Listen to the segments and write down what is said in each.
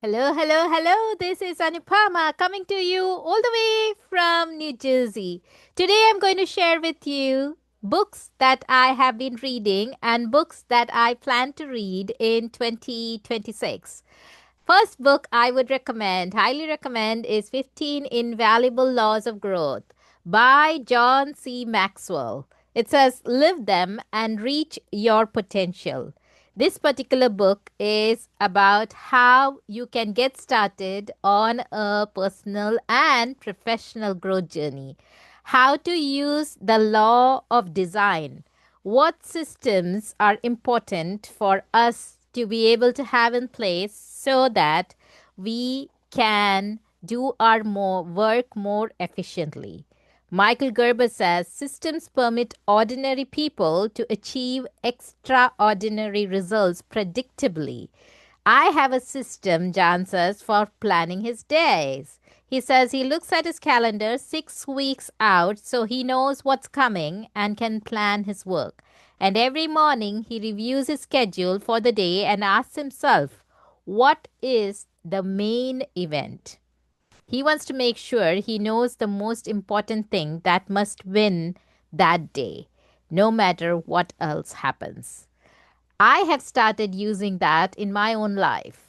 Hello, hello, hello. This is Anupama coming to you all the way from New Jersey. Today I'm going to share with you books that I have been reading and books that I plan to read in 2026. First book I would recommend, highly recommend, is 15 Invaluable Laws of Growth by John C. Maxwell. It says, live them and reach your potential. This particular book is about how you can get started on a personal and professional growth journey, how to use the law of design, what systems are important for us to be able to have in place so that we can do our more work more efficiently. Michael Gerber says systems permit ordinary people to achieve extraordinary results predictably. I have a system, John says, for planning his days. He says he looks at his calendar 6 weeks out so he knows what's coming and can plan his work. And every morning he reviews his schedule for the day and asks himself, what is the main event? He wants to make sure he knows the most important thing that must win that day, no matter what else happens. I have started using that in my own life.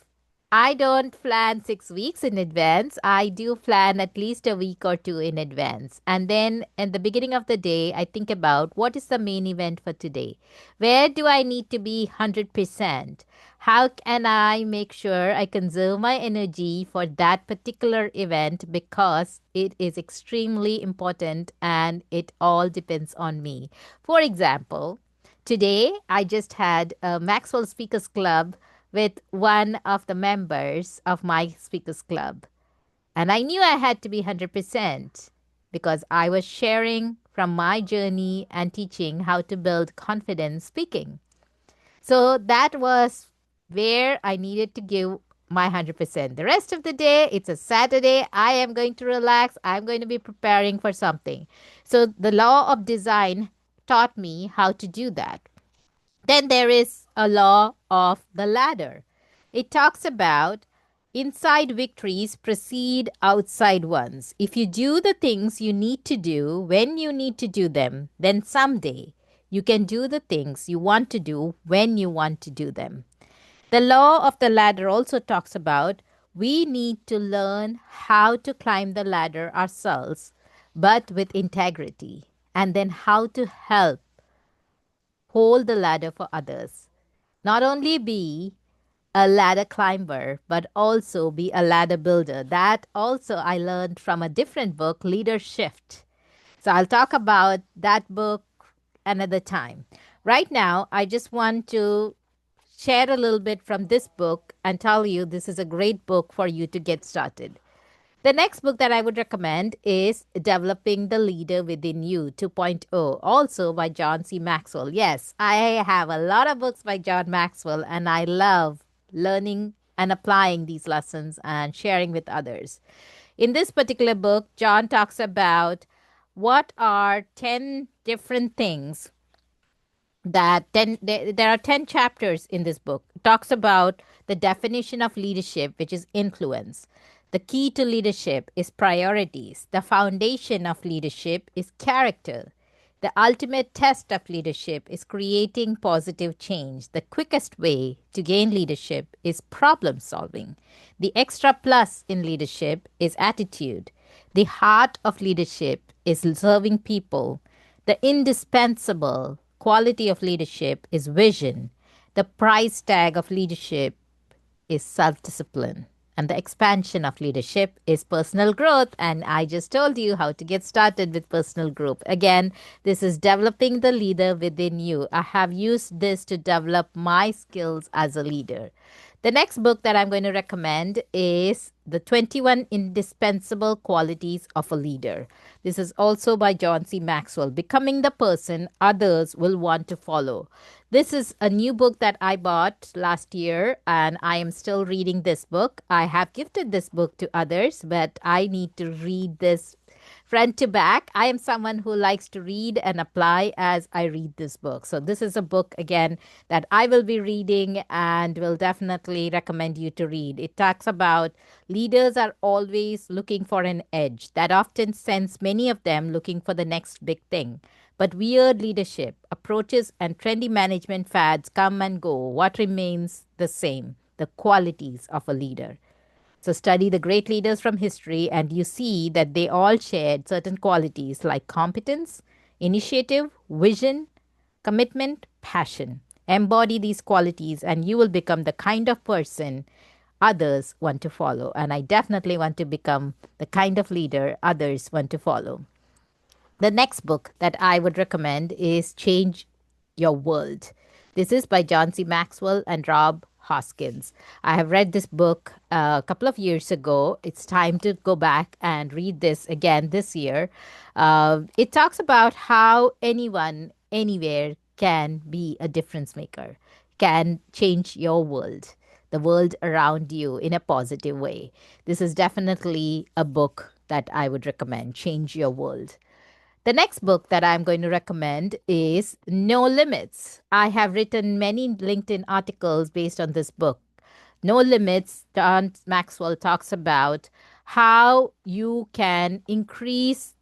I don't plan 6 weeks in advance. I do plan at least a week or two in advance. And then in the beginning of the day, I think about what is the main event for today? Where do I need to be 100%? How can I make sure I conserve my energy for that particular event because it is extremely important and it all depends on me? For example, today, I just had a Maxwell Speakers Club with one of the members of my Speakers Club. And I knew I had to be 100% because I was sharing from my journey and teaching how to build confidence speaking. So that was where I needed to give my 100%. The rest of the day, it's a Saturday. I am going to relax. I'm going to be preparing for something. So the law of design taught me how to do that. Then there is a law of the ladder. It talks about inside victories precede outside ones. If you do the things you need to do when you need to do them, then someday you can do the things you want to do when you want to do them. The law of the ladder also talks about we need to learn how to climb the ladder ourselves, but with integrity, and then how to help hold the ladder for others. Not only be a ladder climber, but also be a ladder builder. That also I learned from a different book, Leadership. So I'll talk about that book another time. Right now, I just want to share a little bit from this book and tell you this is a great book for you to get started. The next book that I would recommend is Developing the Leader Within You 2.0, also by John C. Maxwell. Yes, I have a lot of books by John Maxwell, and I love learning and applying these lessons and sharing with others. In this particular book, John talks about what are 10 different things that 10 there are 10 chapters in this book. It talks about the definition of leadership, which is influence. The key to leadership is priorities. The foundation of leadership is character. The ultimate test of leadership is creating positive change. The quickest way to gain leadership is problem solving. The extra plus in leadership is attitude. The heart of leadership is serving people. The indispensable quality of leadership is vision. The price tag of leadership is self discipline. And the expansion of leadership is personal growth. And I just told you how to get started with personal growth. Again, this is developing the leader within you. I have used this to develop my skills as a leader. The next book that I'm going to recommend is The 21 Indispensable Qualities of a Leader. This is also by John C. Maxwell, Becoming the Person Others Will Want to Follow. This is a new book that I bought last year, and I am still reading this book. I have gifted this book to others, but I need to read this front to back. I am someone who likes to read and apply as I read this book. So, this is a book, again, that I will be reading and will definitely recommend you to read. It talks about leaders are always looking for an edge. That often sends many of them looking for the next big thing. But weird leadership, approaches, and trendy management fads come and go. What remains the same? The qualities of a leader. So, study the great leaders from history, and you see that they all shared certain qualities like competence, initiative, vision, commitment, passion. Embody these qualities, and you will become the kind of person others want to follow. And I definitely want to become the kind of leader others want to follow. The next book that I would recommend is Change Your World. This is by John C. Maxwell and Rob Hoskins. I have read this book a couple of years ago. It's time to go back and read this again this year. It talks about how anyone, anywhere can be a difference maker, can change your world, the world around you in a positive way. This is definitely a book that I would recommend, Change Your World. The next book that I'm going to recommend is No Limits. I have written many LinkedIn articles based on this book. No Limits, John Maxwell talks about how you can increase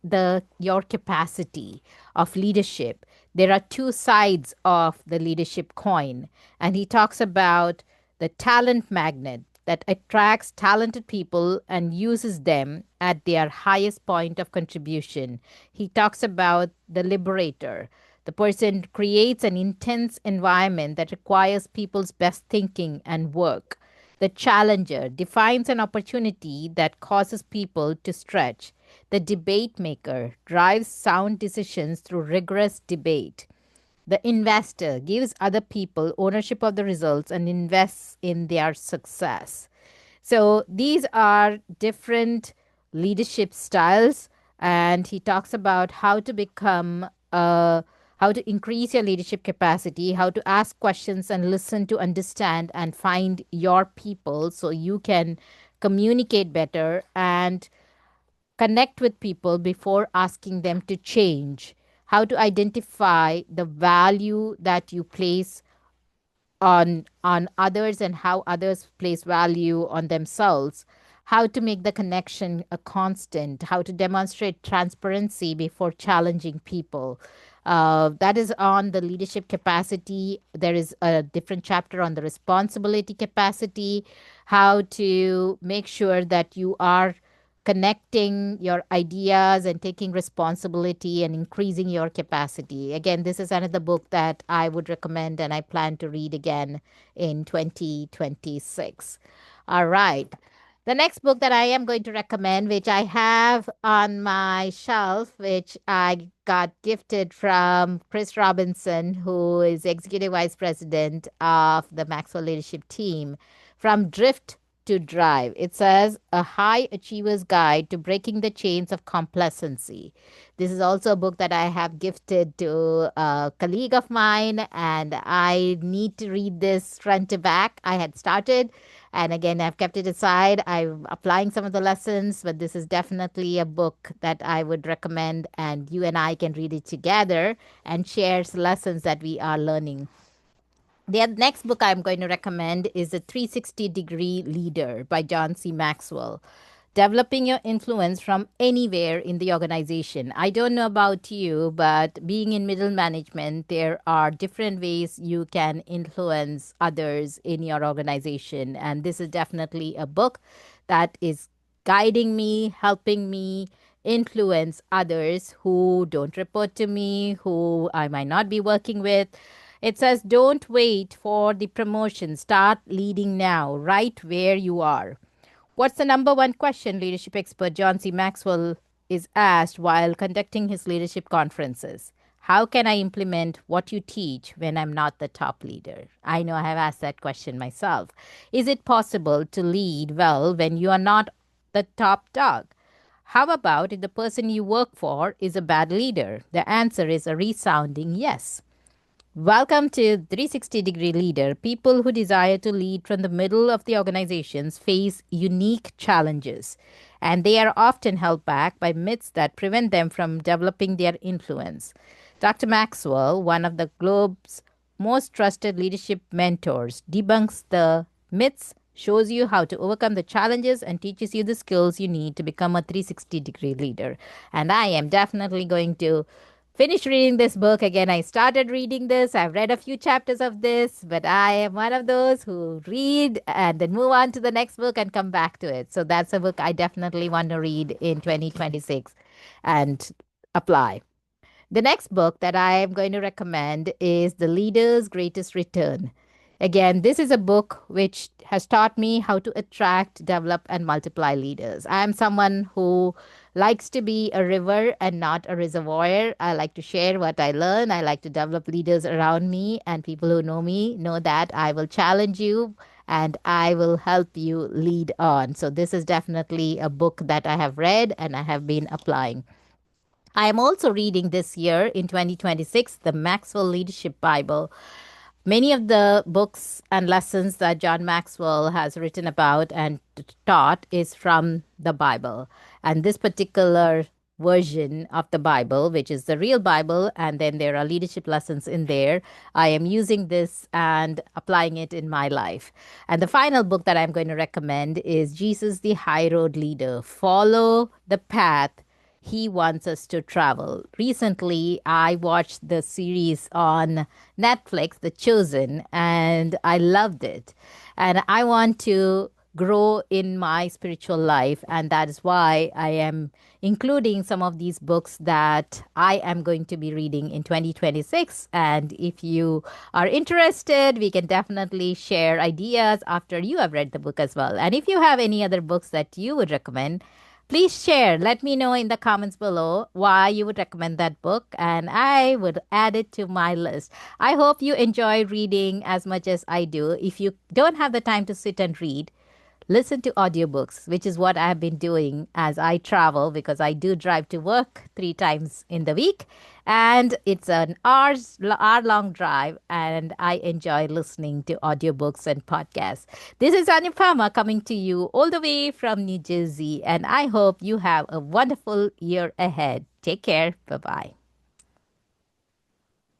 your capacity of leadership. There are two sides of the leadership coin, and he talks about the talent magnet that attracts talented people and uses them at their highest point of contribution. He talks about the liberator. The person creates an intense environment that requires people's best thinking and work. The challenger defines an opportunity that causes people to stretch. The debate maker drives sound decisions through rigorous debate. The investor gives other people ownership of the results and invests in their success. So these are different leadership styles, and he talks about how to become how to increase your leadership capacity, how to ask questions and listen to understand and find your people so you can communicate better and connect with people before asking them to change, how to identify the value that you place on others and how others place value on themselves, how to make the connection a constant, how to demonstrate transparency before challenging people. That is on the leadership capacity. There is a different chapter on the responsibility capacity, how to make sure that you are connecting your ideas and taking responsibility and increasing your capacity. Again, this is another book that I would recommend and I plan to read again in 2026. All right. The next book that I am going to recommend, which I have on my shelf, which I got gifted from Chris Robinson, who is Executive Vice President of the Maxwell Leadership Team, From Drift to Drive. It says A High Achiever's Guide to Breaking the Chains of Complacency. This is also a book that I have gifted to a colleague of mine, and I need to read this front to back. I had started, and again, I've kept it aside. I'm applying some of the lessons, but this is definitely a book that I would recommend, and you and I can read it together and share lessons that we are learning. The next book I'm going to recommend is The 360-Degree Leader by John C. Maxwell. Developing your influence from anywhere in the organization. I don't know about you, but being in middle management, there are different ways you can influence others in your organization. And this is definitely a book that is guiding me, helping me influence others who don't report to me, who I might not be working with. It says, don't wait for the promotion. Start leading now, right where you are. What's the number one question leadership expert John C. Maxwell is asked while conducting his leadership conferences? How can I implement what you teach when I'm not the top leader? I know I have asked that question myself. Is it possible to lead well when you are not the top dog? How about if the person you work for is a bad leader? The answer is a resounding yes. Welcome to 360-Degree Leader. People who desire to lead from the middle of the organizations face unique challenges, and they are often held back by myths that prevent them from developing their influence. Dr. Maxwell, one of the globe's most trusted leadership mentors, debunks the myths, shows you how to overcome the challenges, and teaches you the skills you need to become a 360-degree leader. And I am definitely going to finish reading this book again. I started reading this. I've read a few chapters of this, but I am one of those who read and then move on to the next book and come back to it. So that's a book I definitely want to read in 2026 and apply. The next book that I am going to recommend is The Leader's Greatest Return. Again, this is a book which has taught me how to attract, develop, and multiply leaders. I am someone who likes to be a river and not a reservoir. I like to share what I learn. I like to develop leaders around me, and people who know me know that I will challenge you and I will help you lead on. So, this is definitely a book that I have read and I have been applying. I am also reading this year in 2026 the Maxwell Leadership Bible. Many of the books and lessons that John Maxwell has written about and taught is from the Bible. And this particular version of the Bible, which is the real Bible, and then there are leadership lessons in there. I am using this and applying it in my life. And the final book that I'm going to recommend is Jesus, the High Road Leader. Follow the path he wants us to travel. Recently, I watched the series on Netflix, The Chosen, and I loved it. And I want to grow in my spiritual life, and that is why I am including some of these books that I am going to be reading in 2026. And if you are interested, we can definitely share ideas after you have read the book as well. And if you have any other books that you would recommend, please share. Let me know in the comments below why you would recommend that book, and I would add it to my list. I hope you enjoy reading as much as I do. If you don't have the time to sit and read, listen to audiobooks, which is what I have been doing as I travel because I do drive to work 3 times in the week. And it's an hour long drive, and I enjoy listening to audiobooks and podcasts. This is Anupama coming to you all the way from New Jersey, and I hope you have a wonderful year ahead. Take care. Bye bye.